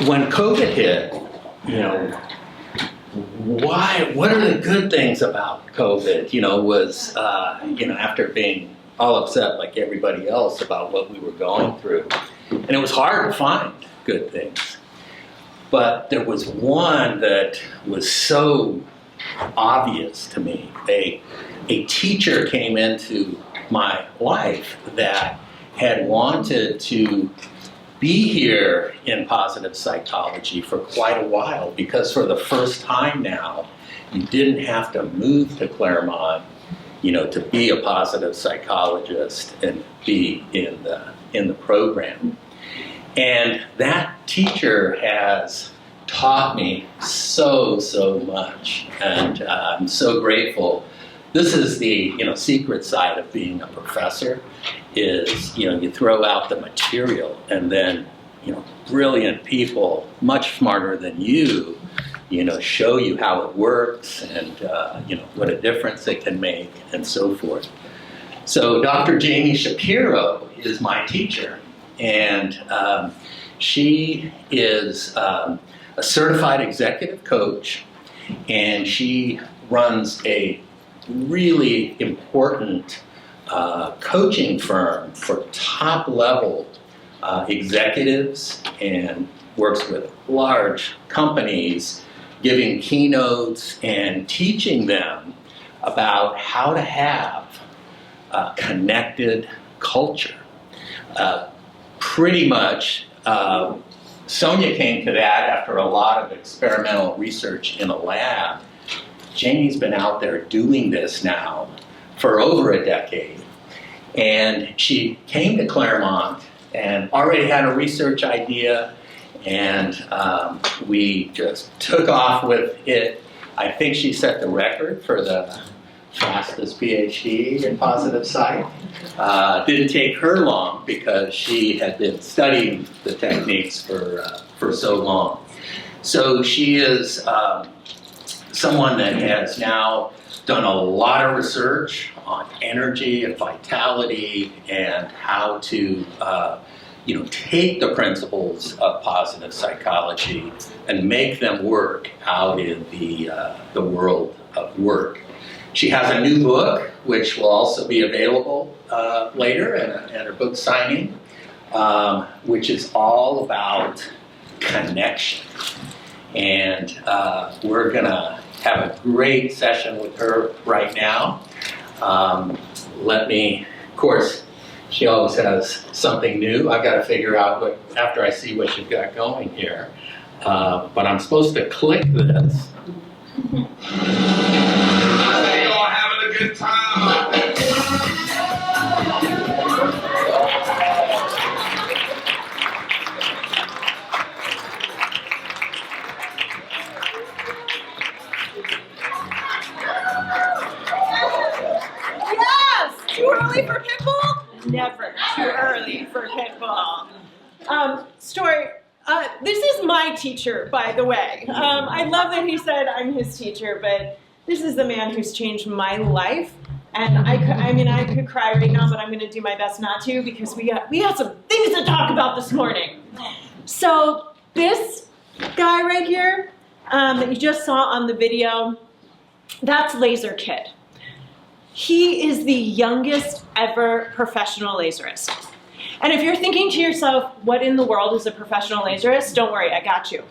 when COVID hit, you know, what are the good things about COVID? You know, was, you know, after being all upset like everybody else about what we were going through, and it was hard to find good things. But there was one that was so obvious to me. A teacher came into my life that had wanted to be here in positive psychology for quite a while, because for the first time now, you didn't have to move to Claremont, you know, to be a positive psychologist and be in the program. And that teacher has taught me so much, and I'm so grateful. This is the, you know, secret side of being a professor is, you know, you throw out the material and then, you know, brilliant people, much smarter than you know, show you how it works and, you know, what a difference it can make and so forth. So Dr. Jamie Shapiro is my teacher, and she is a certified executive coach, and she runs a really important coaching firm for top-level executives, and works with large companies, giving keynotes and teaching them about how to have a connected culture. Pretty much, Sonia came to that after a lot of experimental research in a lab. Jamie's been out there doing this now for over a decade. And she came to Claremont and already had a research idea, and we just took off with it. I think she set the record for the fastest PhD in positive psych. Didn't take her long because she had been studying the techniques for so long. So she is someone that has now done a lot of research on energy and vitality and how to you know, take the principles of positive psychology and make them work out in the world of work. She has a new book, which will also be available later at her book signing, which is all about connection. And we're gonna have a great session with her right now. Of course, she always has something new. I've got to figure out what, after I see what she's got going here. But I'm supposed to click this. They all having a good time. Yes! Too early for pitbull? Never too early for pitbull. Story. This is my teacher, by the way. I love that he said I'm his teacher, but this is the man who's changed my life. And I could cry right now, but I'm going to do my best not to, because we had some things to talk about this morning. So this guy right here that you just saw on the video, that's Laser Kid. He is the youngest ever professional laserist. And if you're thinking to yourself, what in the world is a professional laserist? Don't worry, I got you.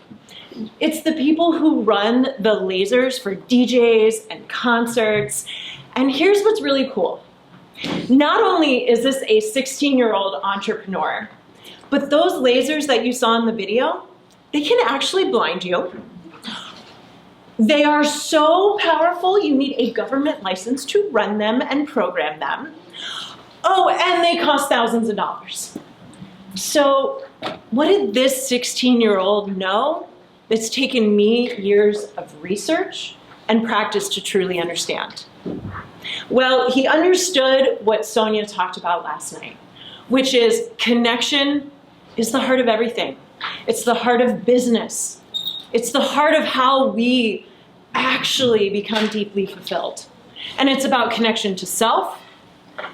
It's the people who run the lasers for DJs and concerts. And here's what's really cool. Not only is this a 16-year-old entrepreneur, but those lasers that you saw in the video, they can actually blind you. They are so powerful, you need a government license to run them and program them. Oh, and they cost thousands of dollars. So what did this 16-year-old know that's taken me years of research and practice to truly understand? Well, he understood what Sonia talked about last night, which is connection is the heart of everything. It's the heart of business. It's the heart of how we actually become deeply fulfilled. And it's about connection to self,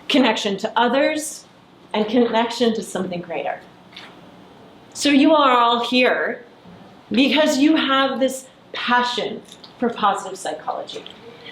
connection to others, and connection to something greater. So you are all here because you have this passion for positive psychology.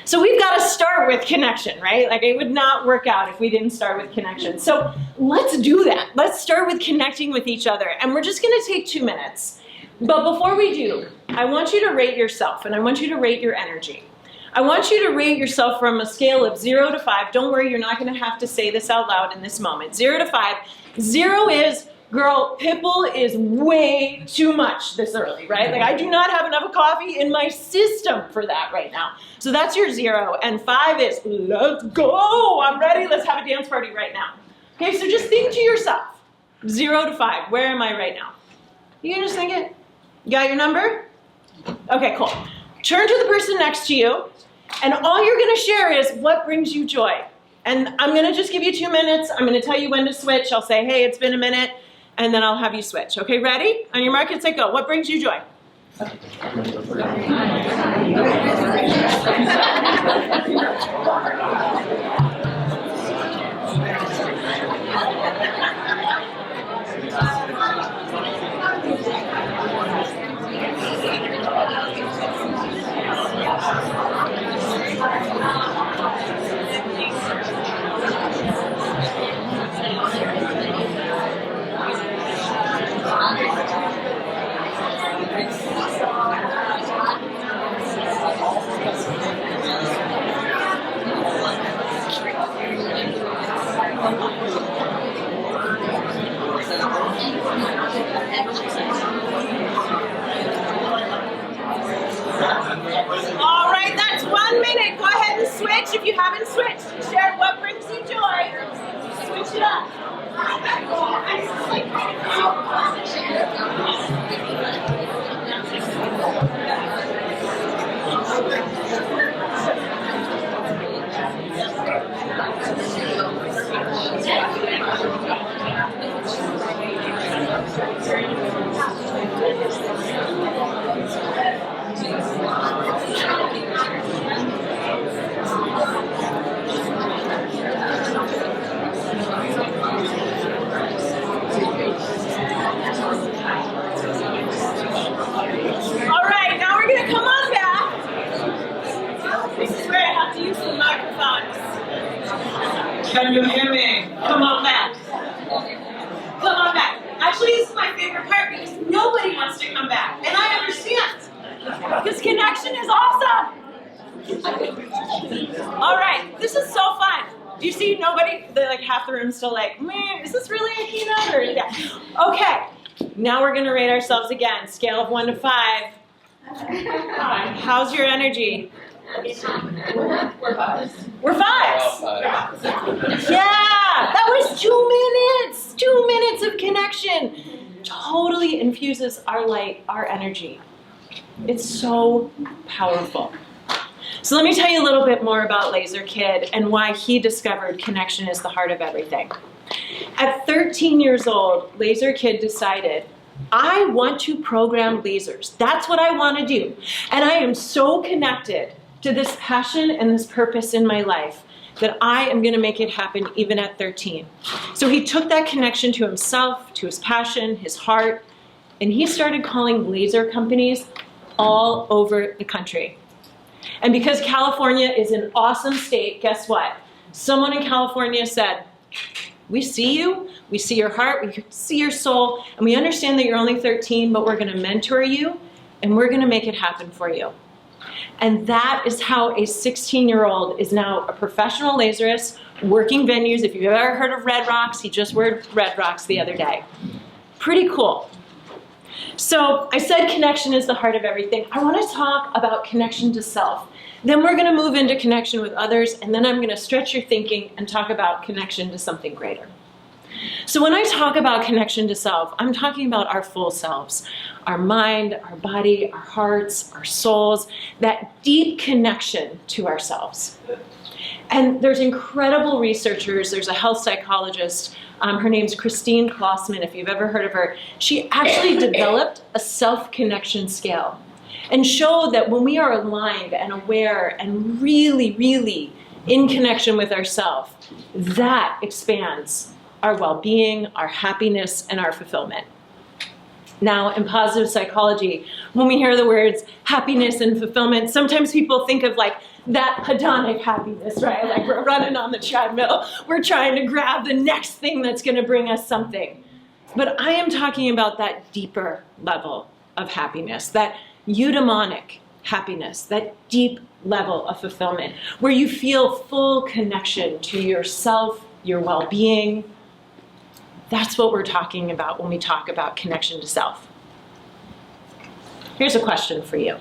So we've got to start with connection, right? Like it would not work out if we didn't start with connection. So let's do that. Let's start with connecting with each other. And we're just going to take 2 minutes. But before we do, I want you to rate yourself, and I want you to rate your energy. I want you to rate yourself from a scale of 0 to 5. Don't worry, you're not going to have to say this out loud in this moment. 0 to 5. 0 is, girl, Pitbull is way too much this early, right? Like I do not have enough coffee in my system for that right now. So that's your 0. And 5 is, let's go. I'm ready. Let's have a dance party right now. Okay, so just think to yourself, 0 to 5. Where am I right now? You can just think it. You got your number? Okay, cool. Turn to the person next to you, and all you're going to share is what brings you joy. And I'm going to just give you 2 minutes. I'm going to tell you when to switch. I'll say, hey, it's been a minute, and then I'll have you switch. Okay, ready? On your mark, get set, go. What brings you joy? All right, that's 1 minute. Go ahead and switch if you haven't switched. Share what brings you joy. Switch it up. All right, now we're going to come on back. This is where I have to use the microphones. Can you hear me? Come on back. Come on back. Actually, this is my favorite part because nobody wants to come back. And I understand. Because connection is awesome. All right, this is so fun. Do you see nobody? Like half the room's still like, man, is this really a keynote? Or yeah. Okay, now we're gonna rate ourselves again. Scale of 1 to 5. How's your energy? We're 5s. We're 5s. Yeah, that was 2 minutes. 2 minutes of connection. Totally infuses our light, our energy. It's so powerful. So let me tell you a little bit more about Laser Kid and why he discovered connection is the heart of everything. At 13 years old, Laser Kid decided, I want to program lasers. That's what I want to do. And I am so connected to this passion and this purpose in my life that I am going to make it happen even at 13. So he took that connection to himself, to his passion, his heart, and he started calling laser companies all over the country. And because California is an awesome state, guess what? Someone in California said, we see you, we see your heart, we see your soul, and we understand that you're only 13, but we're going to mentor you, and we're going to make it happen for you. And that is how a 16-year-old is now a professional laserist, working venues. If you've ever heard of Red Rocks, he just wore Red Rocks the other day. Pretty cool. So I said connection is the heart of everything. I want to talk about connection to self. Then we're going to move into connection with others, and then I'm going to stretch your thinking and talk about connection to something greater. So when I talk about connection to self, I'm talking about our full selves, our mind, our body, our hearts, our souls, that deep connection to ourselves. And there's incredible researchers. There's a health psychologist. Her name's Christine Klossman, if you've ever heard of her. She actually developed a self-connection scale and showed that when we are aligned and aware and really, really in connection with ourselves, that expands our well-being, our happiness, and our fulfillment. Now, in positive psychology, when we hear the words happiness and fulfillment, sometimes people think of like that hedonic happiness, right? Like we're running on the treadmill, we're trying to grab the next thing that's going to bring us something. But I am talking about that deeper level of happiness, that eudaimonic happiness, that deep level of fulfillment, where you feel full connection to yourself, your well-being. That's what we're talking about when we talk about connection to self. Here's a question for you.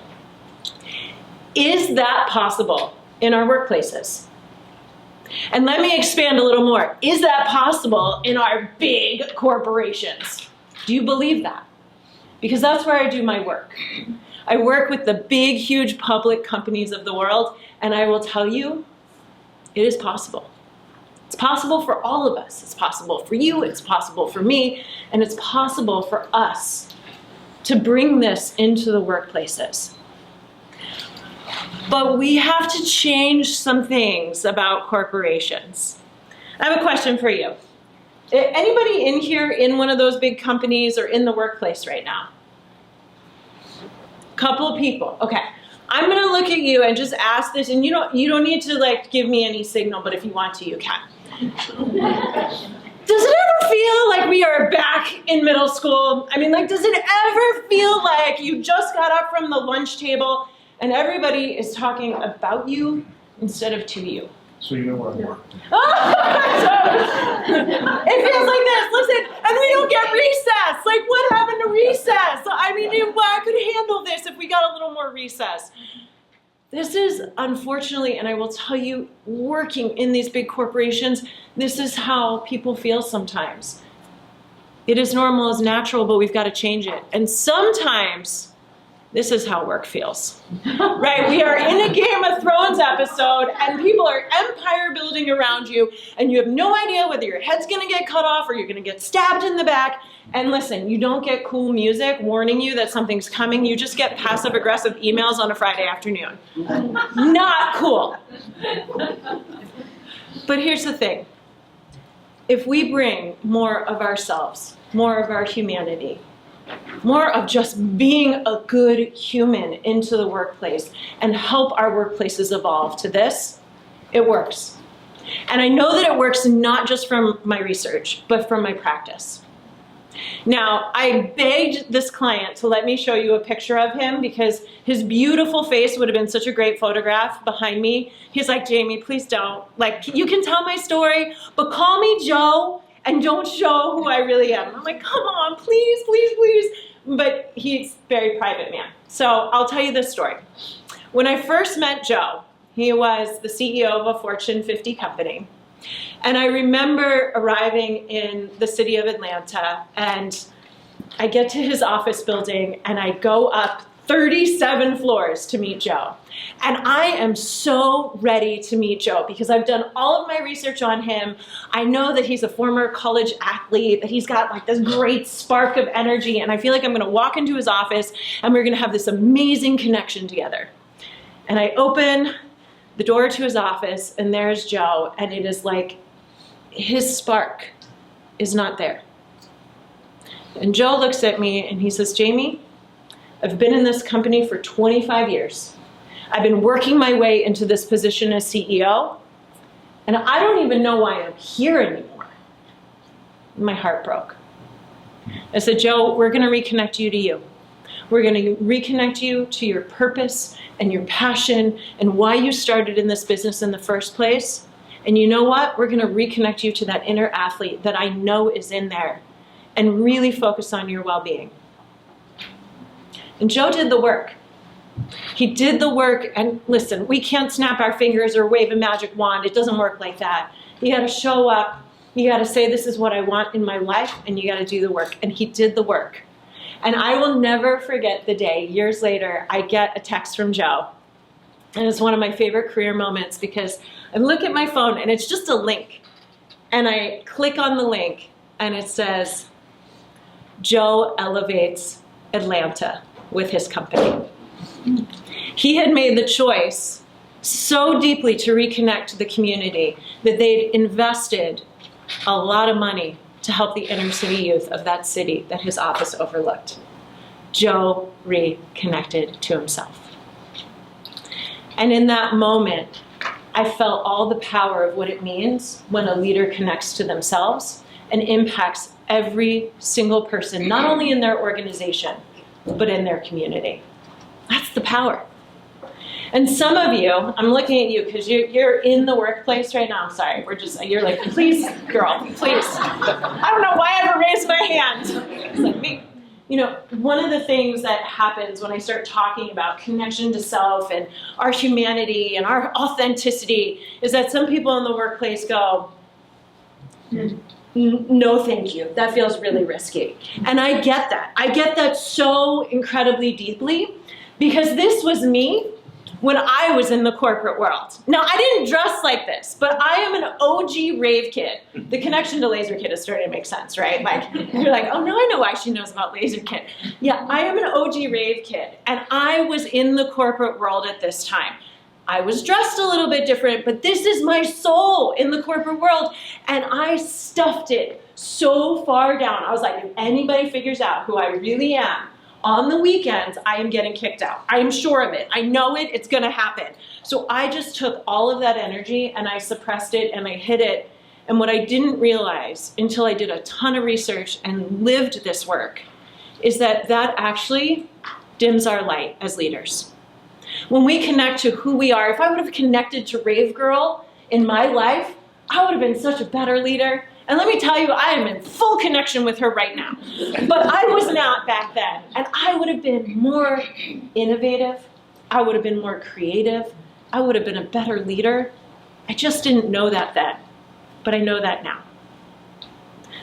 Is that possible in our workplaces? And let me expand a little more. Is that possible in our big corporations? Do you believe that? Because that's where I do my work. I work with the big, huge public companies of the world, and I will tell you, it is possible. It's possible for all of us. It's possible for you, it's possible for me, and it's possible for us to bring this into the workplaces. But we have to change some things about corporations. I have a question for you. Anybody in here in one of those big companies or in the workplace right now? Couple people. Okay. I'm going to look at you and just ask this, and you don't need to like give me any signal, but if you want to, you can. Does it ever feel like we are back in middle school? I mean, like, does it ever feel like you just got up from the lunch table and everybody is talking about you instead of to you? So you know where I'm working. It feels like this, listen, and we don't get recess. Like, what happened to recess? I mean, I could handle this if we got a little more recess. This is, unfortunately, and I will tell you, working in these big corporations, this is how people feel sometimes. It is normal, it's natural, but we've got to change it. And sometimes, this is how work feels, right? We are in a Game of Thrones episode and people are empire building around you and you have no idea whether your head's gonna get cut off or you're gonna get stabbed in the back. And listen, you don't get cool music warning you that something's coming. You just get passive aggressive emails on a Friday afternoon. Not cool. But here's the thing. If we bring more of ourselves, more of our humanity, more of just being a good human into the workplace and help our workplaces evolve to this, it works. And I know that it works not just from my research, but from my practice. Now, I begged this client to let me show you a picture of him because his beautiful face would have been such a great photograph behind me. He's like, Jamie, please don't. Like, you can tell my story, but call me Joe and don't show who I really am. I'm like, come on, please, please, please. But he's a very private man. So I'll tell you this story. When I first met Joe, he was the CEO of a Fortune 50 company. And I remember arriving in the city of Atlanta, and I get to his office building, and I go up 37 floors to meet Joe. And I am so ready to meet Joe because I've done all of my research on him. I know that he's a former college athlete, that he's got like this great spark of energy, and I feel like I'm gonna walk into his office and we're gonna have this amazing connection together. And I open the door to his office and there's Joe, and it is like his spark is not there. And Joe looks at me and he says, Jamie, I've been in this company for 25 years. I've been working my way into this position as CEO, and I don't even know why I'm here anymore. My heart broke. I said, Joe, we're gonna reconnect you to you. We're gonna reconnect you to your purpose and your passion and why you started in this business in the first place. And you know what? We're gonna reconnect you to that inner athlete that I know is in there and really focus on your well-being. And Joe did the work. He did the work, and listen, we can't snap our fingers or wave a magic wand. It doesn't work like that. You gotta show up, you gotta say this is what I want in my life, and you gotta do the work. And he did the work. And I will never forget the day, years later, I get a text from Joe. And it's one of my favorite career moments because I look at my phone and it's just a link. And I click on the link and it says, Joe elevates Atlanta with his company. He had made the choice so deeply to reconnect to the community that they'd invested a lot of money to help the inner city youth of that city that his office overlooked. Joe reconnected to himself. And in that moment, I felt all the power of what it means when a leader connects to themselves and impacts every single person, not only in their organization, but in their community. That's the power. And some of you, I'm looking at you because you're in the workplace right now. Sorry, you're like, please, girl, please. I don't know why I ever raised my hand. It's like me. You know, one of the things that happens when I start talking about connection to self and our humanity and our authenticity is that some people in the workplace go, no, thank you. That feels really risky. And I get that. I get that so incredibly deeply because this was me when I was in the corporate world. Now, I didn't dress like this, but I am an OG rave kid. The connection to Laser Kid is starting to make sense, right? Like, you're like, oh, now I know why she knows about Laser Kid. Yeah, I am an OG rave kid, and I was in the corporate world at this time. I was dressed a little bit different, but this is my soul in the corporate world, and I stuffed it so far down. I was like, if anybody figures out who I really am, on the weekends, I am getting kicked out. I am sure of it. I know it. It's going to happen. So I just took all of that energy and I suppressed it and I hid it. And what I didn't realize until I did a ton of research and lived this work is that that actually dims our light as leaders. When we connect to who we are, if I would have connected to Rave Girl in my life, I would have been such a better leader. And let me tell you, I am in full connection with her right now. But I was not back then. And I would have been more innovative. I would have been more creative. I would have been a better leader. I just didn't know that then. But I know that now.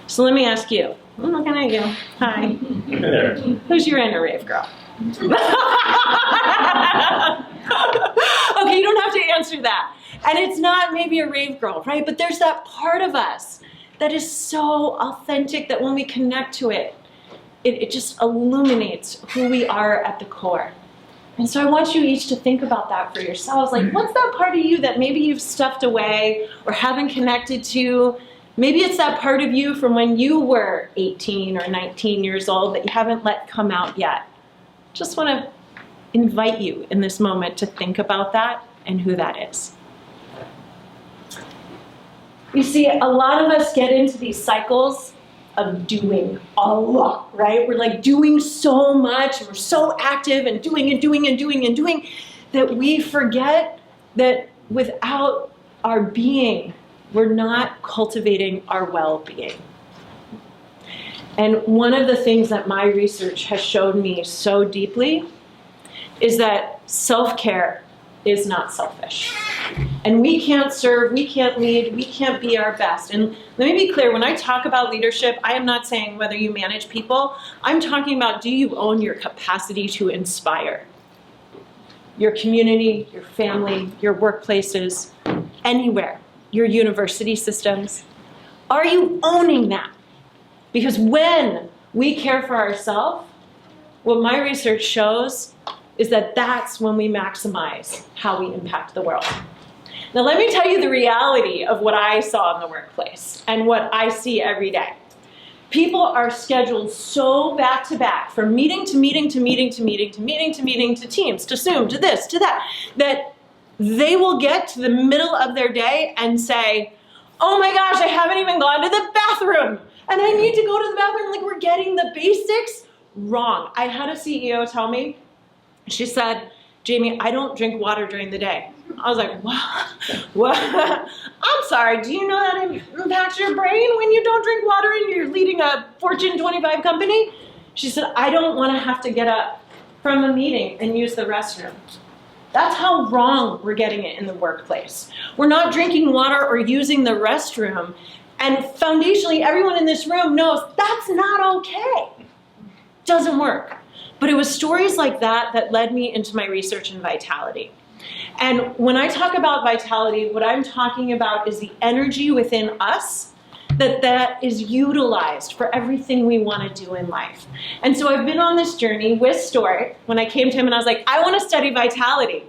So let me ask you. I'm looking at you. Hi. Hey there. Who's your inner rave girl? Okay, you don't have to answer that. And it's not maybe a rave girl, right? But there's that part of us that is so authentic that when we connect to it, it just illuminates who we are at the core. And so I want you each to think about that for yourselves. Like, what's that part of you that maybe you've stuffed away or haven't connected to? Maybe it's that part of you from when you were 18 or 19 years old that you haven't let come out yet. Just want to invite you in this moment to think about that and who that is. You see, a lot of us get into these cycles of doing a lot, right? We're like doing so much, and we're so active and doing and doing and doing and doing that we forget that without our being, we're not cultivating our well-being. And one of the things that my research has showed me so deeply is that self-care is not selfish. And we can't serve, we can't lead, we can't be our best. And let me be clear, when I talk about leadership, I am not saying whether you manage people. I'm talking about, do you own your capacity to inspire? Your community, your family, your workplaces, anywhere, your university systems. Are you owning that? Because when we care for ourselves, what my research shows is that that's when we maximize how we impact the world. Now let me tell you the reality of what I saw in the workplace and what I see every day. People are scheduled so back to back, from meeting to meeting to meeting to meeting to meeting to meeting to Teams to Zoom to this to that, that they will get to the middle of their day and say, oh my gosh, I haven't even gone to the bathroom. And I need to go to the bathroom. Like, we're getting the basics wrong. I had a CEO tell me, she said, Jamie, I don't drink water during the day. I was like, what? I'm sorry, do you know that impacts your brain when you don't drink water and you're leading a Fortune 25 company? She said, I don't want to have to get up from a meeting and use the restroom. That's how wrong we're getting it in the workplace. We're not drinking water or using the restroom. And foundationally, everyone in this room knows that's not okay. Doesn't work. But it was stories like that that led me into my research in vitality. And when I talk about vitality, what I'm talking about is the energy within us that is utilized for everything we want to do in life. And so I've been on this journey with Stuart when I came to him and I was like, I want to study vitality.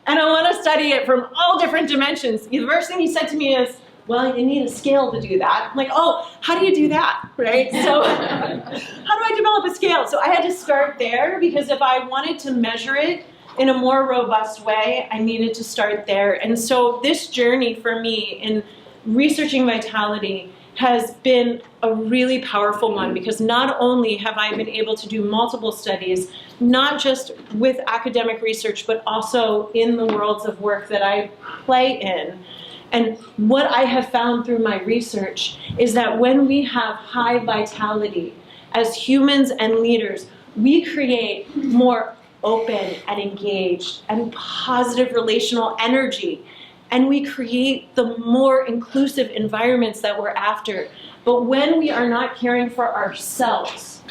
And I want to study it from all different dimensions. The first thing he said to me is, well, you need a scale to do that. I'm like, oh, how do you do that, right? So how do I develop a scale? So I had to start there because if I wanted to measure it in a more robust way, I needed to start there. And so this journey for me in researching vitality has been a really powerful one because not only have I been able to do multiple studies, not just with academic research, but also in the worlds of work that I play in. And what I have found through my research is that when we have high vitality as humans and leaders, we create more open and engaged and positive relational energy. And we create the more inclusive environments that we're after. But when we are not caring for ourselves,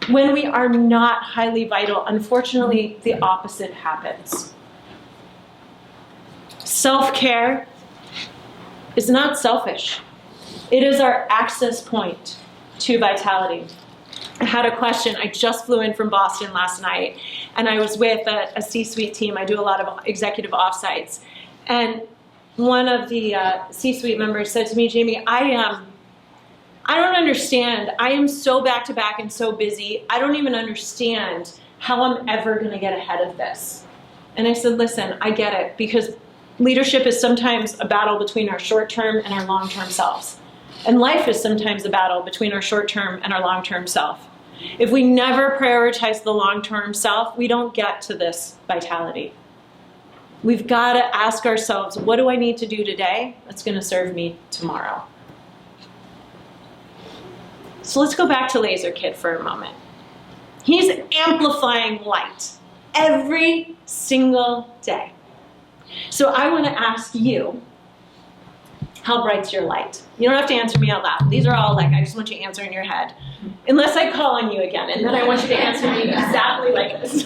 when we are not highly vital, unfortunately, the opposite happens. Self-care is not selfish. It is our access point to vitality. I had a question. I just flew in from Boston last night, and I was with a C-suite team. I do a lot of executive offsites. And one of the C-suite members said to me, Jamie, I don't understand. I am so back-to-back and so busy. I don't even understand how I'm ever going to get ahead of this. And I said, listen, I get it, because leadership is sometimes a battle between our short-term and our long-term selves. And life is sometimes a battle between our short-term and our long-term self. If we never prioritize the long-term self, we don't get to this vitality. We've got to ask ourselves, what do I need to do today that's going to serve me tomorrow? So let's go back to Laser Kid for a moment. He's amplifying light every single day. So I want to ask you, how bright's your light? You don't have to answer me out loud. These are all like, I just want you to answer in your head. Unless I call on you again, and then I want you to answer me exactly like this.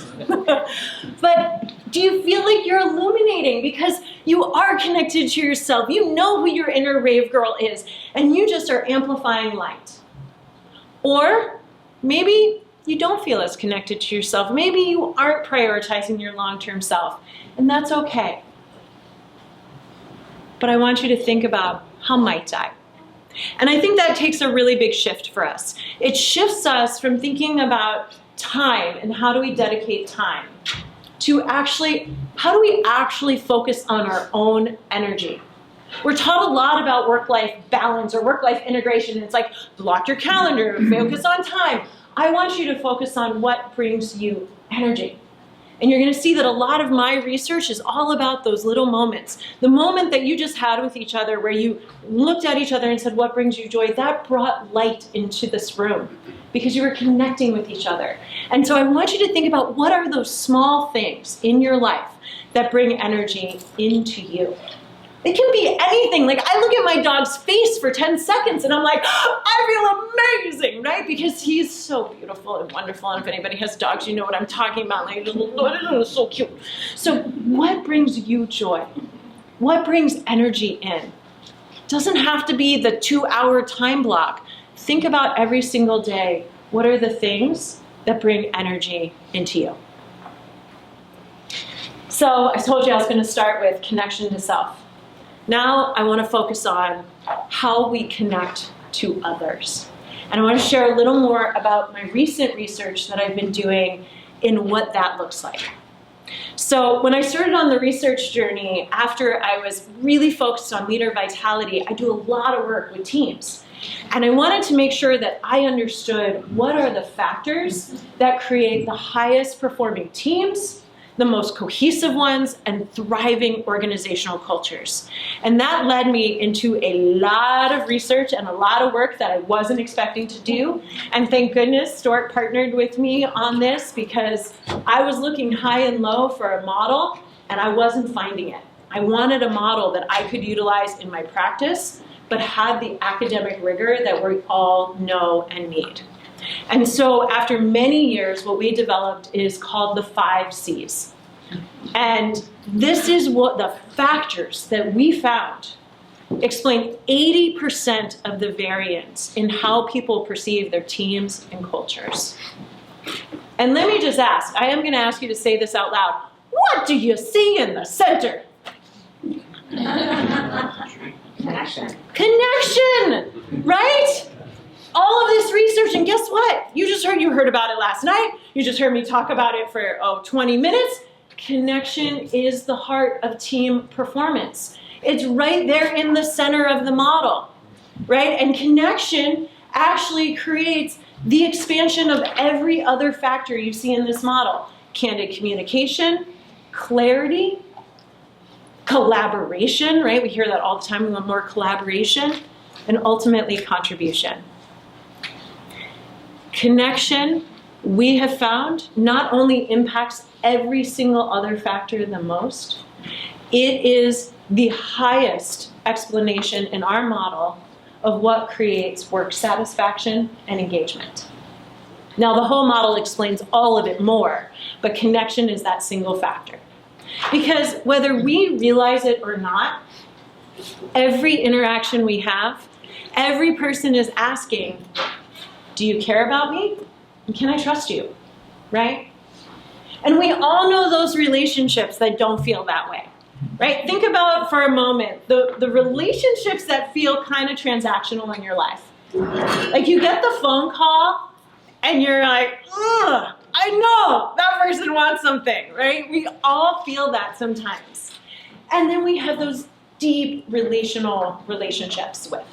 But do you feel like you're illuminating because you are connected to yourself? You know who your inner rave girl is, and you just are amplifying light. Or maybe you don't feel as connected to yourself. Maybe you aren't prioritizing your long-term self, and that's okay. But I want you to think about, how might I? And I think that takes a really big shift for us. It shifts us from thinking about time and how do we dedicate time to actually, how do we actually focus on our own energy? We're taught a lot about work-life balance or work-life integration. It's like, block your calendar, focus on time. I want you to focus on what brings you energy. And you're going to see that a lot of my research is all about those little moments. The moment that you just had with each other where you looked at each other and said, what brings you joy? That brought light into this room because you were connecting with each other. And so I want you to think about, what are those small things in your life that bring energy into you? It can be anything. Like, I look at my dog's face for 10 seconds and I'm like, I feel amazing, right? Because he's so beautiful and wonderful. And if anybody has dogs, you know what I'm talking about. Like, so cute. So what brings you joy? What brings energy in? It doesn't have to be the 2-hour time block. Think about every single day. What are the things that bring energy into you? So I told you I was going to start with connection to self. Now I want to focus on how we connect to others. And I want to share a little more about my recent research that I've been doing in what that looks like. So when I started on the research journey, after I was really focused on leader vitality, I do a lot of work with teams. And I wanted to make sure that I understood what are the factors that create the highest performing teams, the most cohesive ones, and thriving organizational cultures. And that led me into a lot of research and a lot of work that I wasn't expecting to do. And thank goodness Stuart partnered with me on this, because I was looking high and low for a model and I wasn't finding it. I wanted a model that I could utilize in my practice, but had the academic rigor that we all know and need. And so after many years, what we developed is called the 5 C's. And this is what the factors that we found explain 80% of the variance in how people perceive their teams and cultures. And let me just ask, I am going to ask you to say this out loud. What do you see in the center? Connection, right? All of this research, and guess what? You heard about it last night. You just heard me talk about it for 20 minutes. Connection is the heart of team performance. It's right there in the center of the model, right? And connection actually creates the expansion of every other factor you see in this model. Candid communication, clarity, collaboration, right? We hear that all the time. We want more collaboration, and ultimately contribution. Connection, we have found, not only impacts every single other factor the most, it is the highest explanation in our model of what creates work satisfaction and engagement. Now, the whole model explains all of it more, but connection is that single factor. Because whether we realize it or not, every interaction we have, every person is asking, do you care about me? And can I trust you? Right? And we all know those relationships that don't feel that way. Right? Think about for a moment the relationships that feel kind of transactional in your life. Like you get the phone call and you're like, ugh, I know that person wants something, right? We all feel that sometimes. And then we have those deep relational relationships with,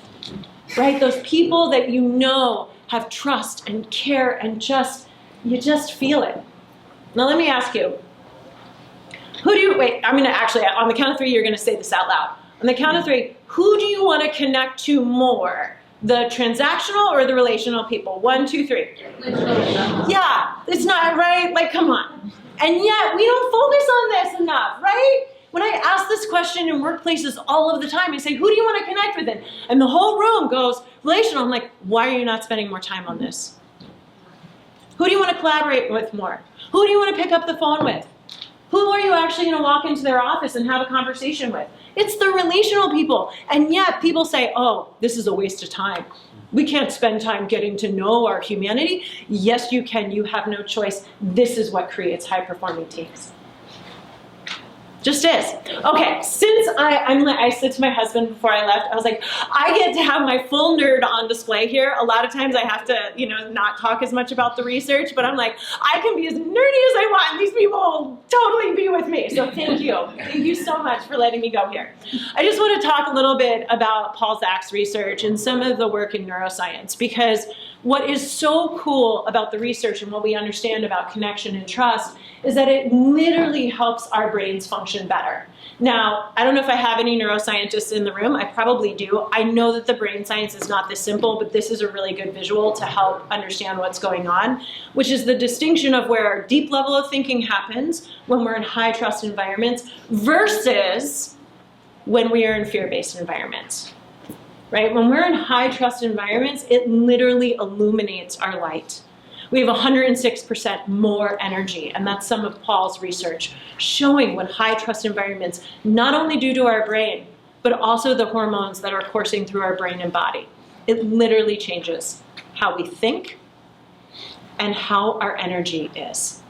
right? Those people that you know have trust and care and you just feel it. Now let me ask you, I'm gonna actually, on the count of 3, you're gonna say this out loud. On the count of 3, who do you wanna connect to more? The transactional or the relational people? 1, 2, 3. Yeah, it's not right, like come on. And yet, we don't focus on this enough, right? When I ask this question in workplaces all of the time, I say, who do you wanna connect with? And the whole room goes, relational. I'm like, why are you not spending more time on this? Who do you wanna collaborate with more? Who do you wanna pick up the phone with? Who are you actually going to walk into their office and have a conversation with? It's the relational people. And yet people say, oh, this is a waste of time. We can't spend time getting to know our humanity. Yes, you can. You have no choice. This is what creates high-performing teams. Just is. Okay, since I said to my husband before I left, I was like, I get to have my full nerd on display here. A lot of times I have to, not talk as much about the research, but I'm like, I can be as nerdy as I want, and these people will totally be with me. So thank you. Thank you so much for letting me go here. I just want to talk a little bit about Paul Zach's research and some of the work in neuroscience, because what is so cool about the research and what we understand about connection and trust is that it literally helps our brains function better. Now, I don't know if I have any neuroscientists in the room. I probably do. I know that the brain science is not this simple, but this is a really good visual to help understand what's going on, which is the distinction of where our deep level of thinking happens when we're in high trust environments versus when we are in fear-based environments. Right? When we're in high trust environments, it literally illuminates our light. We have 106% more energy, and that's some of Paul's research, showing what high trust environments not only do to our brain, but also the hormones that are coursing through our brain and body. It literally changes how we think and how our energy is.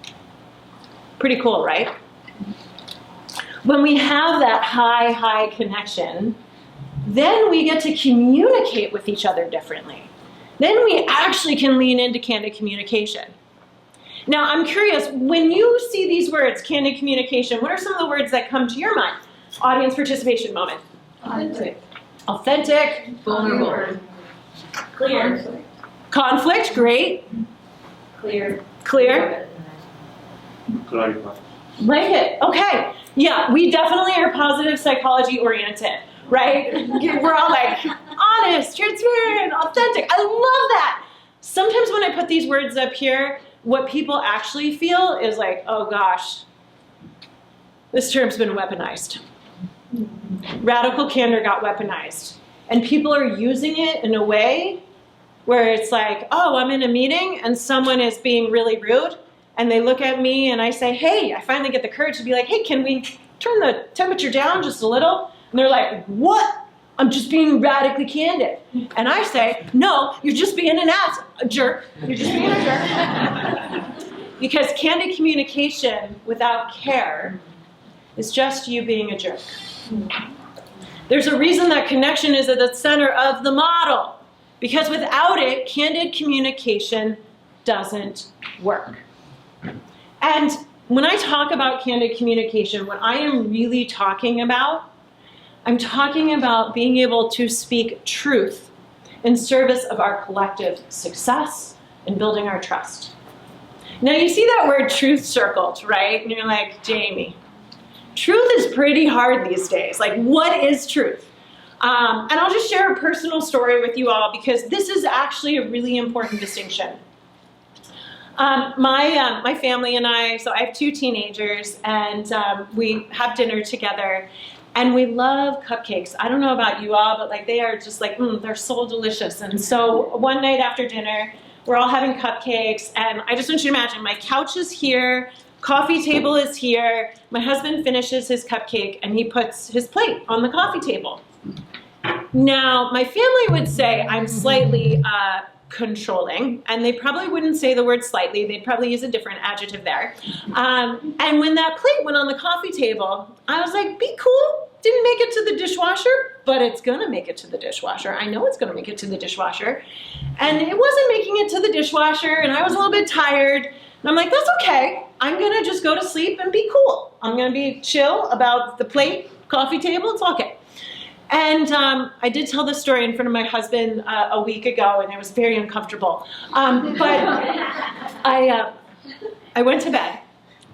Pretty cool, right? When we have that high connection, then we get to communicate with each other differently. Then we actually can lean into candid communication. Now, I'm curious, when you see these words, candid communication, what are some of the words that come to your mind? Audience participation moment. Authentic. Vulnerable. Clear. Conflict, great. Clear. Like it, okay. Yeah, we definitely are positive psychology oriented, right? We're all like, honest, transparent, authentic. I love that. Sometimes when I put these words up here, what people actually feel is like, oh gosh, this term's been weaponized. Radical candor got weaponized. And people are using it in a way where it's like, oh, I'm in a meeting and someone is being really rude, and they look at me and I say, hey, I finally get the courage to be like, hey, can we turn the temperature down just a little? And they're like, what? I'm just being radically candid. And I say, no, you're just being a jerk. You're just being a jerk. Because candid communication without care is just you being a jerk. There's a reason that connection is at the center of the model, because without it, candid communication doesn't work. And when I talk about candid communication, what I am really talking about, I'm talking about being able to speak truth in service of our collective success and building our trust. Now you see that word truth circled, right? And you're like, Jamie, truth is pretty hard these days. Like, what is truth? And I'll just share a personal story with you all because this is actually a really important distinction. My family and I, so I have 2 teenagers, and we have dinner together, and we love cupcakes. I don't know about you all, but like they are just like, they're so delicious. And so one night after dinner, we're all having cupcakes, and I just want you to imagine, my couch is here, coffee table is here, my husband finishes his cupcake, and he puts his plate on the coffee table. Now, my family would say I'm slightly controlling, and they probably wouldn't say the word slightly, they'd probably use a different adjective there. And when that plate went on the coffee table, I was like, be cool, didn't make it to the dishwasher, but it's gonna make it to the dishwasher. I know it's gonna make it to the dishwasher. And it wasn't making it to the dishwasher, and I was a little bit tired, and I'm like, that's okay, I'm gonna just go to sleep and be cool. I'm gonna be chill about the plate, coffee table, it's okay. And I did tell this story in front of my husband a week ago, and it was very uncomfortable. But I went to bed,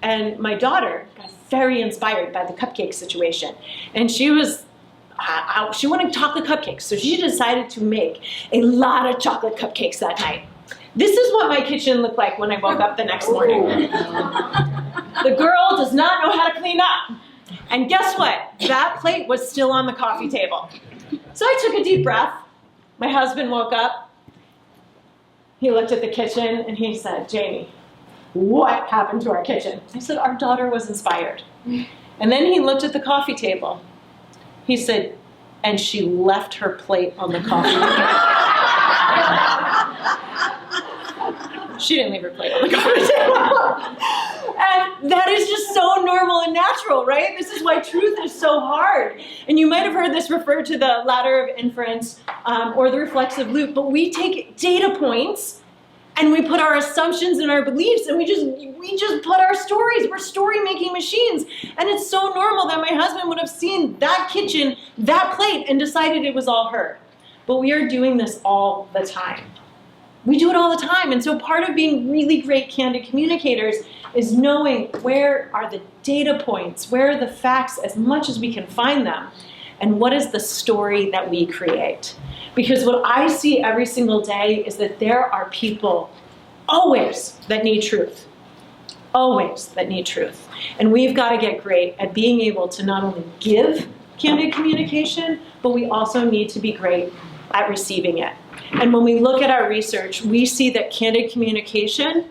and my daughter got very inspired by the cupcake situation. And she wanted chocolate cupcakes, so she decided to make a lot of chocolate cupcakes that night. This is what my kitchen looked like when I woke up the next morning. The girl does not know how to clean up. And guess what? That plate was still on the coffee table. So I took a deep breath. My husband woke up. He looked at the kitchen and he said, Jamie, what happened to our kitchen? I said, our daughter was inspired. And then he looked at the coffee table. He said, and she left her plate on the coffee table. She didn't leave her plate on the coffee table. And that is just so normal and natural, right? This is why truth is so hard. And you might have heard this referred to the ladder of inference or the reflexive loop, but we take data points and we put our assumptions and our beliefs and we just put our stories. We're story-making machines. And it's so normal that my husband would have seen that kitchen, that plate, and decided it was all her. But we are doing this all the time. We do it all the time. And so part of being really great candid communicators is knowing where are the data points, where are the facts as much as we can find them, and what is the story that we create. Because what I see every single day is that there are people always that need truth. Always that need truth. And we've got to get great at being able to not only give candid communication, but we also need to be great at receiving it. And when we look at our research, we see that candid communication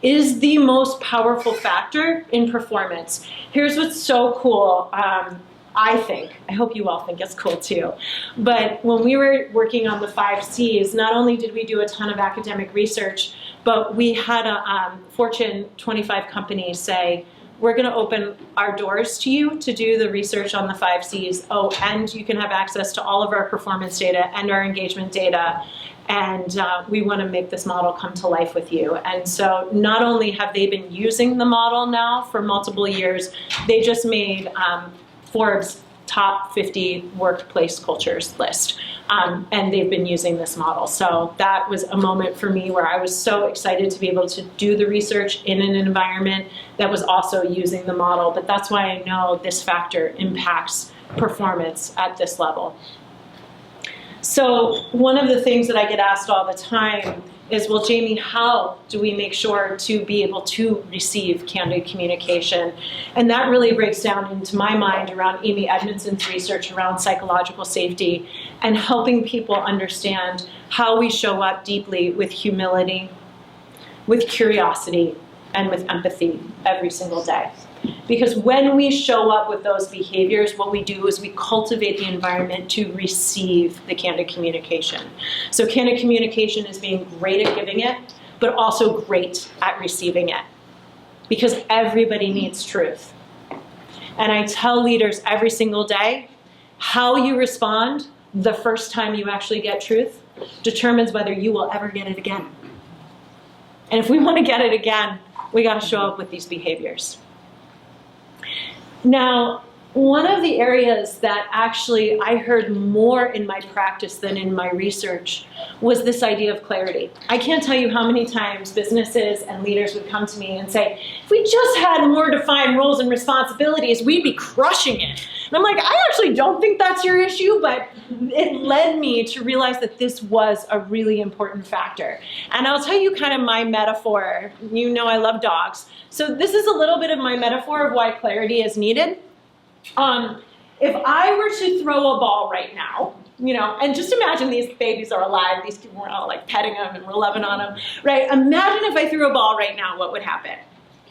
is the most powerful factor in performance. Here's what's so cool, I think. I hope you all think it's cool too. But when we were working on the 5 C's, not only did we do a ton of academic research, but we had a Fortune 25 company say, we're going to open our doors to you to do the research on the 5 C's. Oh, and you can have access to all of our performance data and our engagement data. And we want to make this model come to life with you. And so not only have they been using the model now for multiple years, they just made Forbes' top 50 workplace cultures list. And they've been using this model. So that was a moment for me where I was so excited to be able to do the research in an environment that was also using the model. But that's why I know this factor impacts performance at this level. So one of the things that I get asked all the time is, well, Jamie, how do we make sure to be able to receive candid communication? And that really breaks down into my mind around Amy Edmondson's research around psychological safety and helping people understand how we show up deeply with humility, with curiosity, and with empathy every single day. Because when we show up with those behaviors, what we do is we cultivate the environment to receive the candid communication. So candid communication is being great at giving it, but also great at receiving it. Because everybody needs truth. And I tell leaders every single day, How you respond the first time you actually get truth determines whether you will ever get it again. And if we want to get it again, we got to show up with these behaviors. Now, one of the areas that actually I heard more in my practice than in my research was this idea of clarity. I can't tell you how many times businesses and leaders would come to me and say, if we just had more defined roles and responsibilities, we'd be crushing it. And I'm like, I actually don't think that's your issue, but it led me to realize that this was a really important factor. And I'll tell you kind of my metaphor. You know I love dogs. So this is a little bit of my metaphor of why clarity is needed. If I were to throw a ball right now, and just imagine these babies are alive, these people are all like petting them and we're loving on them, right? Imagine if I threw a ball right now, what would happen?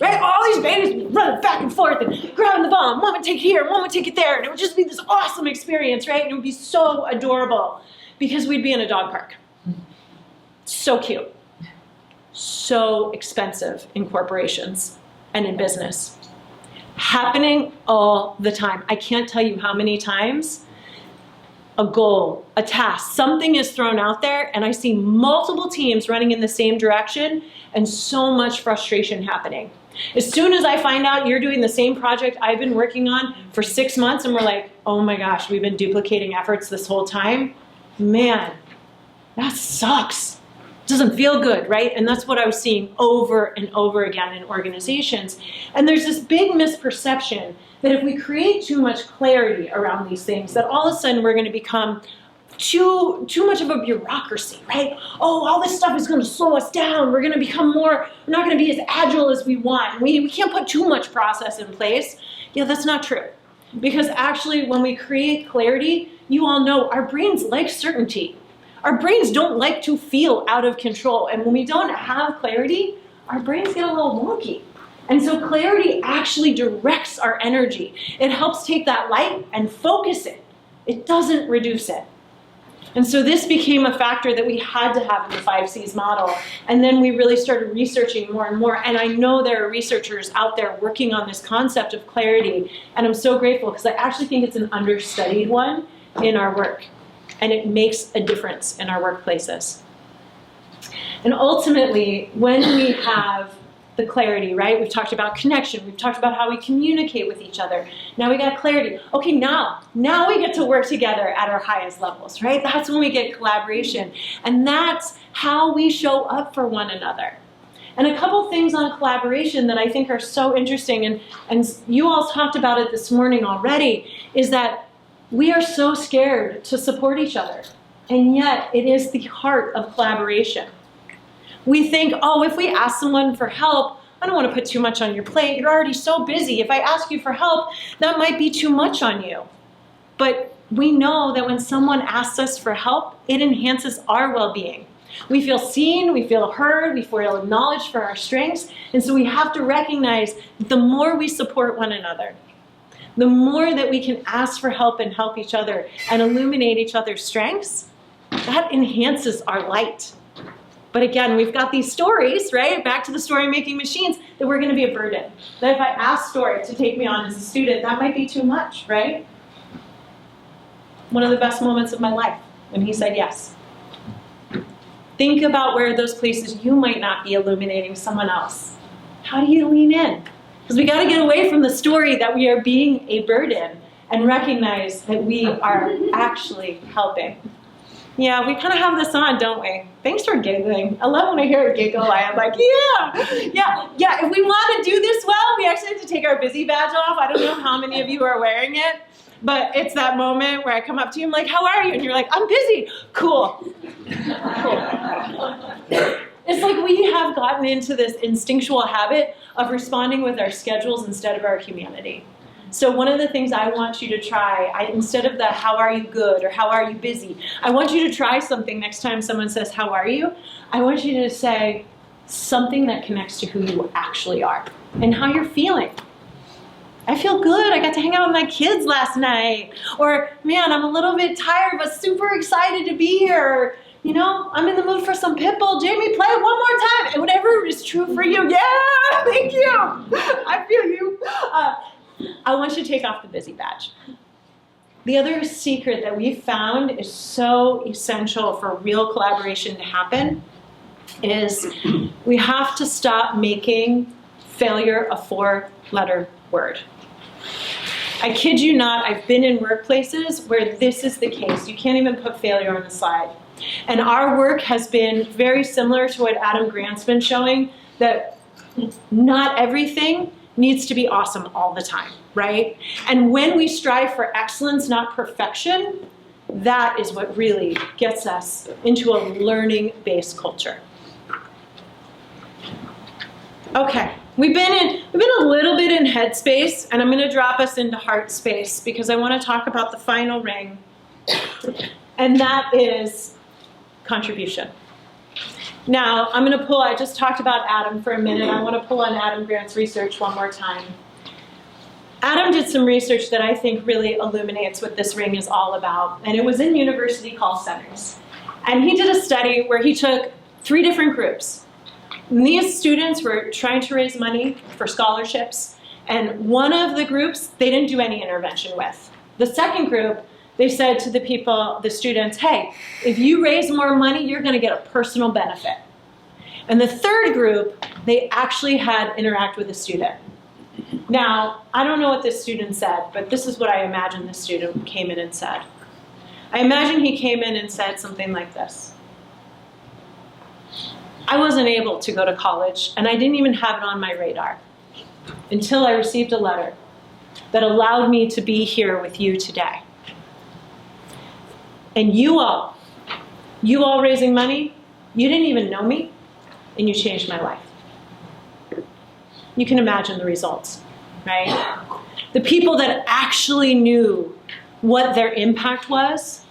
Right? All these babies would be running back and forth and grabbing the ball, and one would take it here, one would take it there, and it would just be this awesome experience, right? And it would be so adorable because we'd be in a dog park. So cute. So expensive in corporations and in business. Happening all the time. I can't tell you how many times a goal, a task, something is thrown out there and I see multiple teams running in the same direction and so much frustration happening. As soon as I find out you're doing the same project I've been working on for 6 months and we're like, oh my gosh, we've been duplicating efforts this whole time, man, that sucks. Doesn't feel good, right? And that's what I was seeing over and over again in organizations. And there's this big misperception that if we create too much clarity around these things, that all of a sudden we're going to become too much of a bureaucracy, right? Oh, all this stuff is going to slow us down. We're going to become we're not going to be as agile as we want. We can't put too much process in place. Yeah, that's not true. Because actually, when we create clarity, you all know our brains like certainty. Our brains don't like to feel out of control. And when we don't have clarity, our brains get a little wonky. And so clarity actually directs our energy. It helps take that light and focus it. It doesn't reduce it. And so this became a factor that we had to have in the 5 C's model. And then we really started researching more and more. And I know there are researchers out there working on this concept of clarity. And I'm so grateful because I actually think it's an understudied one in our work. And it makes a difference in our workplaces. And ultimately, when we have the clarity, right? We've talked about connection. We've talked about how we communicate with each other. Now we got clarity. Okay, now we get to work together at our highest levels, right? That's when we get collaboration. And that's how we show up for one another. And a couple things on collaboration that I think are so interesting, and you all talked about it this morning already, is that we are so scared to support each other. And yet, it is the heart of collaboration. We think, oh, if we ask someone for help, I don't want to put too much on your plate. You're already so busy. If I ask you for help, that might be too much on you. But we know that when someone asks us for help, it enhances our well-being. We feel seen, we feel heard, we feel acknowledged for our strengths. And so we have to recognize that the more we support one another, the more that we can ask for help and help each other and illuminate each other's strengths, that enhances our light. But again, we've got these stories, right? Back to the story-making machines, that we're going to be a burden. That if I ask Story to take me on as a student, that might be too much, right? One of the best moments of my life, when he said yes. Think about where those places you might not be illuminating someone else. How do you lean in? Because we got to get away from the story that we are being a burden and recognize that we are actually helping. Yeah, we kind of have this on, don't we? Thanks for giggling. I love when I hear a giggle. I am like, yeah. If we want to do this well, we actually have to take our busy badge off. I don't know how many of you are wearing it, but it's that moment where I come up to you, I'm like, how are you? And you're like, I'm busy. Cool. It's like we have gotten into this instinctual habit of responding with our schedules instead of our humanity. So one of the things I want you to try, instead of the how are you good or how are you busy, I want you to try something next time someone says, how are you? I want you to say something that connects to who you actually are and how you're feeling. I feel good. I got to hang out with my kids last night. Or, man, I'm a little bit tired but super excited to be here. You know, I'm in the mood for some Pitbull. Jamie, play it one more time. And whatever is true for you. Yeah, thank you. I feel you. I want you to take off the busy badge. The other secret that we found is so essential for real collaboration to happen is we have to stop making failure a 4-letter word. I kid you not, I've been in workplaces where this is the case. You can't even put failure on the slide. And our work has been very similar to what Adam Grant's been showing, that not everything needs to be awesome all the time, right? And when we strive for excellence, not perfection, that is what really gets us into a learning-based culture. Okay, we've been a little bit in head space, and I'm going to drop us into heart space because I want to talk about the final ring, and that is contribution. Now, I'm going to pull, I just talked about Adam for a minute. I want to pull on Adam Grant's research one more time. Adam did some research that I think really illuminates what this ring is all about, and it was in university call centers. And he did a study where he took 3 different groups. And these students were trying to raise money for scholarships, and one of the groups they didn't do any intervention with. The second group, they said to the people, the students, hey, if you raise more money, you're going to get a personal benefit. And the third group, they actually had interact with the student. Now, I don't know what this student said, but this is what I imagine the student came in and said. I imagine he came in and said something like this. I wasn't able to go to college, and I didn't even have it on my radar until I received a letter that allowed me to be here with you today. And you all raising money, you didn't even know me, and you changed my life. You can imagine the results, right? The people that actually knew what their impact was,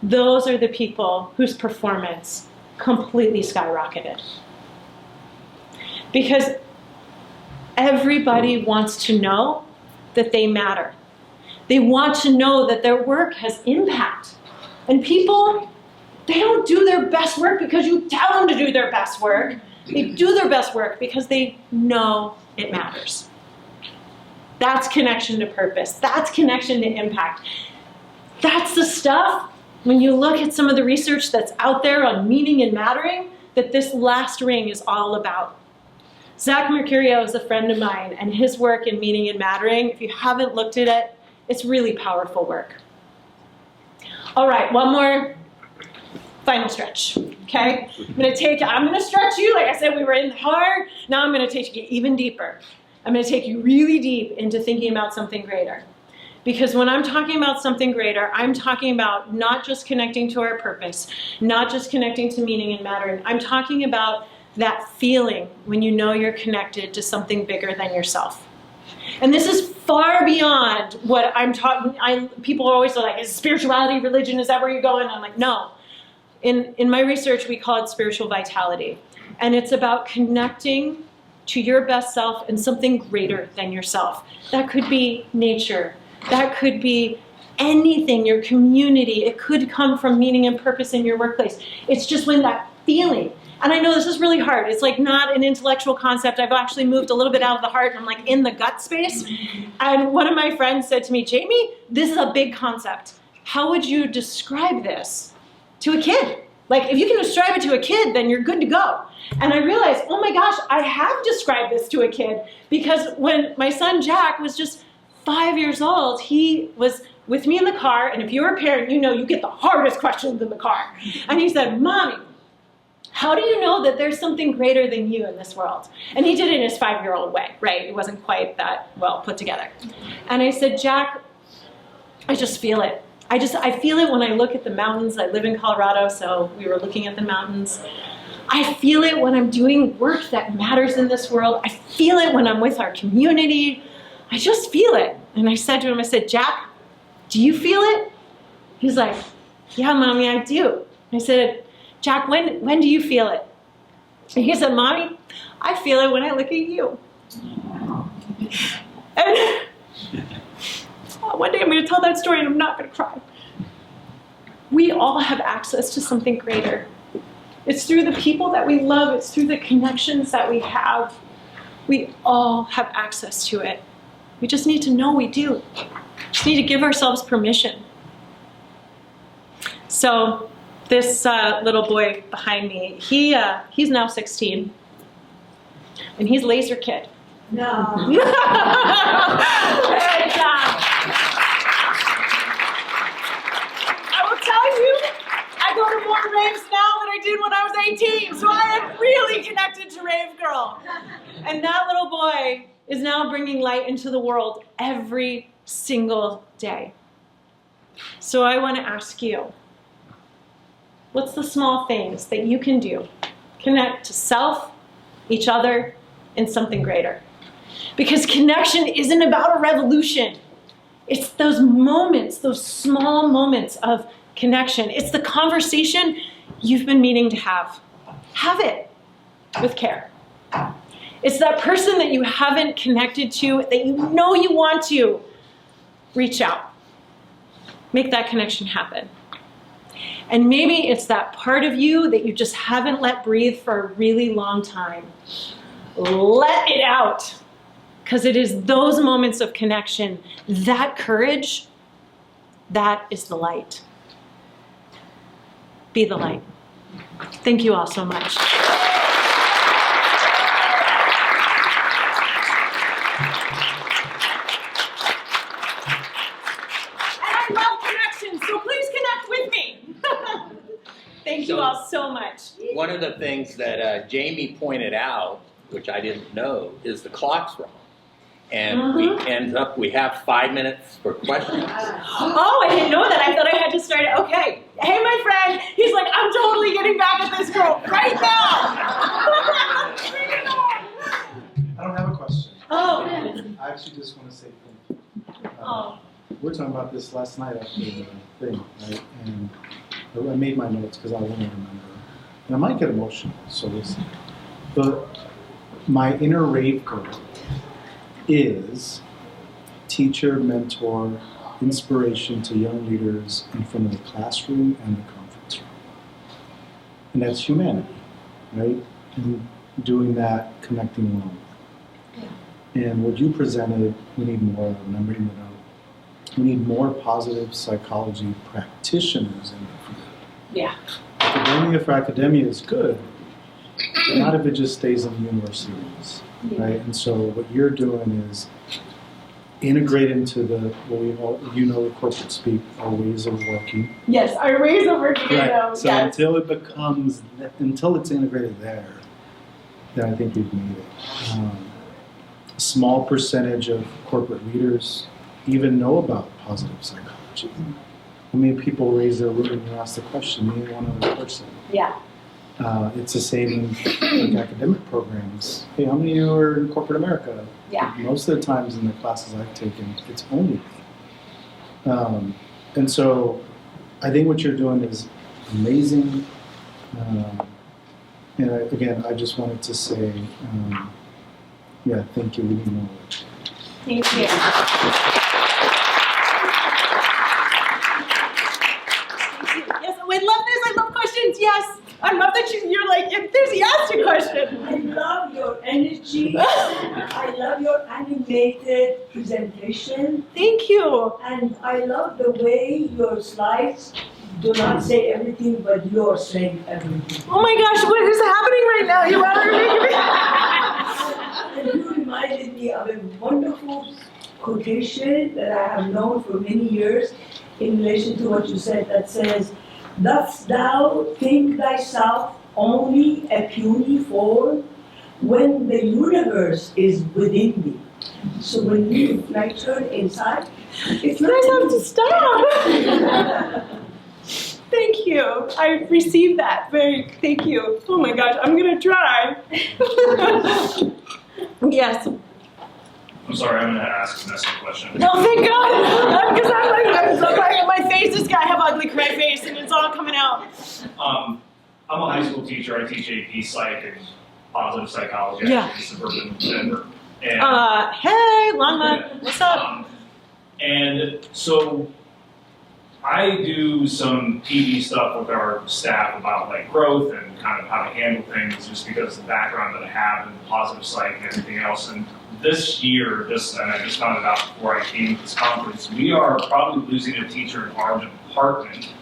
those are the people whose performance completely skyrocketed. Because everybody wants to know that they matter. They want to know that their work has impact. And people, they don't do their best work because you tell them to do their best work. They do their best work because they know it matters. That's connection to purpose. That's connection to impact. That's the stuff, when you look at some of the research that's out there on meaning and mattering, that this last ring is all about. Zach Mercurio is a friend of mine, and his work in meaning and mattering, if you haven't looked at it, it's really powerful work. All right, one more final stretch, okay? I'm gonna stretch you, like I said, we were in the heart. Now I'm gonna take you even deeper. I'm gonna take you really deep into thinking about something greater. Because when I'm talking about something greater, I'm talking about not just connecting to our purpose, not just connecting to meaning and mattering. I'm talking about that feeling when you know you're connected to something bigger than yourself. And this is far beyond what I'm talking. People are always like, is spirituality, religion, is that where you're going? I'm like, no. In my research, we call it spiritual vitality. And it's about connecting to your best self and something greater than yourself. That could be nature. That could be anything, your community. It could come from meaning and purpose in your workplace. It's just when that feeling, and I know this is really hard. It's like not an intellectual concept. I've actually moved a little bit out of the heart, and I'm like in the gut space. And one of my friends said to me, Jamie, this is a big concept. How would you describe this to a kid? Like, if you can describe it to a kid, then you're good to go. And I realized, oh my gosh, I have described this to a kid, because when my son Jack was just 5 years old, he was with me in the car, and if you're a parent, you know you get the hardest questions in the car. And he said, Mommy, how do you know that there's something greater than you in this world? And he did it in his 5-year-old way, right? It wasn't quite that well put together. And I said, Jack, I just feel it. I feel it when I look at the mountains. I live in Colorado, so we were looking at the mountains. I feel it when I'm doing work that matters in this world. I feel it when I'm with our community. I just feel it. And I said to him, I said, Jack, do you feel it? He's like, yeah, Mommy, I do. I said, Jack, when do you feel it? And he said, Mommy, I feel it when I look at you. And one day I'm going to tell that story and I'm not going to cry. We all have access to something greater. It's through the people that we love. It's through the connections that we have. We all have access to it. We just need to know we do. just need to give ourselves permission. So this little boy behind me, he's now 16, and he's laser kid. No. And, I will tell you, I go to more raves now than I did when I was 18, so I am really connected to Rave Girl. And that little boy is now bringing light into the world every single day. So I want to ask you, what's the small things that you can do? Connect to self, each other, and something greater. Because connection isn't about a revolution. It's those moments, those small moments of connection. It's the conversation you've been meaning to have. Have it with care. It's that person that you haven't connected to, that you know you want to. Reach out. Make that connection happen. And maybe it's that part of you that you just haven't let breathe for a really long time. Let it out. Because it is those moments of connection, that courage, that is the light. Be the light. Thank you all so much. And I love connections, so please connect with me. Thank you all so much. One of the things that Jamie pointed out, which I didn't know, is the clock's wrong. And we have 5 minutes for questions. Oh, I didn't know that. I thought I had to start it. Okay. Hey, my friend. He's like, I'm totally getting back at this girl right now. I don't have a question. Oh. I actually just want to say thank you. Oh. We were talking about this last night after the thing, right? And I made my notes because I want to remember. And I might get emotional, so listen. But my inner rave girl is teacher, mentor, inspiration to young leaders in front of the classroom and the conference room. And that's humanity, right? And doing that, connecting well. Yeah. And what you presented, we need more of, and I'm reading it out. We need more positive psychology practitioners in the field. Yeah. Academia for academia is good, but not if it just stays in the universities. Right, and so what you're doing is integrate into the what we all, the corporate speak, our ways of working. Yes, our ways of working. Right. So yes. until it's integrated there, then I think we've made it. A small percentage of corporate leaders even know about positive psychology. How many people raise their room and you ask the question? Me and one other person. Yeah. It's the same in like academic programs. Hey, how many of you are in corporate America? Yeah. Most of the times in the classes I've taken, it's only me. And so I think what you're doing is amazing. And again, I just wanted to say, yeah, thank you. We need more. Thank you. Yes, I love this. I love questions. Yes. I love that you're like enthusiastic question. I love your energy. I love your animated presentation. Thank you. And I love the way your slides do not say everything, but you're saying everything. Oh my gosh, what is happening right now? You are making me. And you reminded me of a wonderful quotation that I have known for many years in relation to what you said that says, "Dost thou think thyself only a puny form when the universe is within thee?" So when you turn inside, it's You not. guys have to stop. Thank you. I received that. Thank you. Oh my gosh, I'm gonna try. Yes. I'm sorry, I'm going to ask a messy question. No, thank God. Because my face is I have ugly cry face and it's all coming out. I'm a high school teacher. I teach AP Psych and positive psychology Yeah. in suburban Denver. And, Hey, Lama, what's up? and so I do some PD stuff with our staff about like growth and kind of how to handle things, just because of the background that I have and the positive psych and everything else. And this year, and I just found it out before I came to this conference, we are probably losing a teacher in our department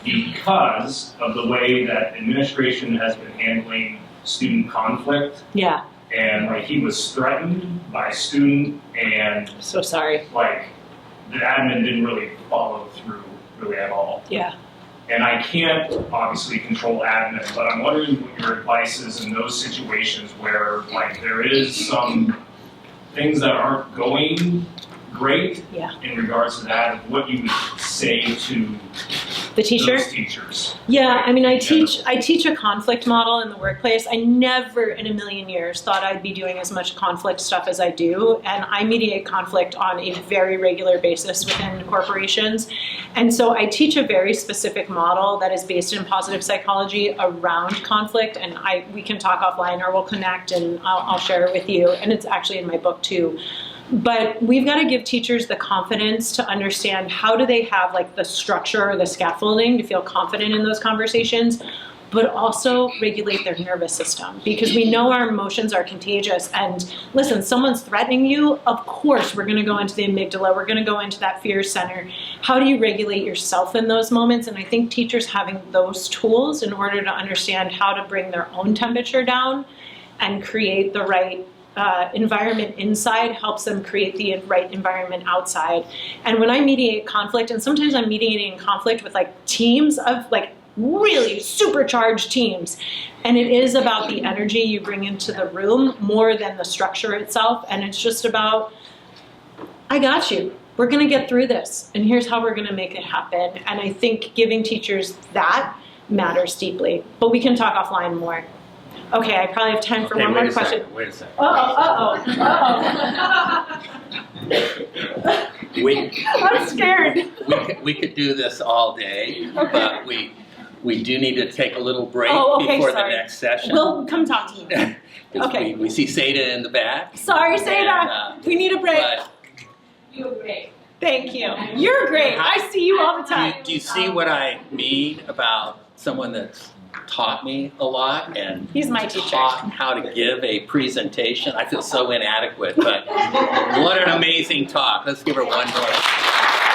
because of the way that administration has been handling student conflict. Yeah. And like he was threatened by a student, and So sorry. like the admin didn't really follow through really at all. Yeah. And I can't obviously control admin, but I'm wondering what your advice is in those situations where like there is some things that aren't going great. Yeah. In regards to that, what you would say to The teacher? those teachers. Yeah, I mean, I teach a conflict model in the workplace. I never in a million years thought I'd be doing as much conflict stuff as I do, and I mediate conflict on a very regular basis within corporations. And so I teach a very specific model that is based in positive psychology around conflict, and we can talk offline or we'll connect and I'll share it with you, and it's actually in my book too. But we've got to give teachers the confidence to understand how do they have like the structure or the scaffolding to feel confident in those conversations, but also regulate their nervous system, because we know our emotions are contagious. And listen, someone's threatening you, of course we're going to go into the amygdala, we're going to go into that fear center. How do you regulate yourself in those moments? And I think teachers having those tools in order to understand how to bring their own temperature down and create the right environment inside helps them create the right environment outside. And when I mediate conflict, and sometimes I'm mediating conflict with like teams of like really supercharged teams, and it is about the energy you bring into the room more than the structure itself. And it's just about, I got you. We're going to get through this, and here's how we're going to make it happen. And I think giving teachers that matters deeply. But we can talk offline more. Okay, I probably have time for one more question. Wait a second. Uh-oh. I'm scared. We could do this all day, Okay. but we do need to take a little break Okay, before sorry. the next session. We'll come talk to you. 'Cause Okay. we see Seda in the back. Sorry, Seda. We need a break. But You're great. Thank you. You're great. I see you all the time. do you see what I mean about someone that's taught me a lot and He's my teacher. taught how to give a presentation? I feel so inadequate, but what an amazing talk. Let's give her one more.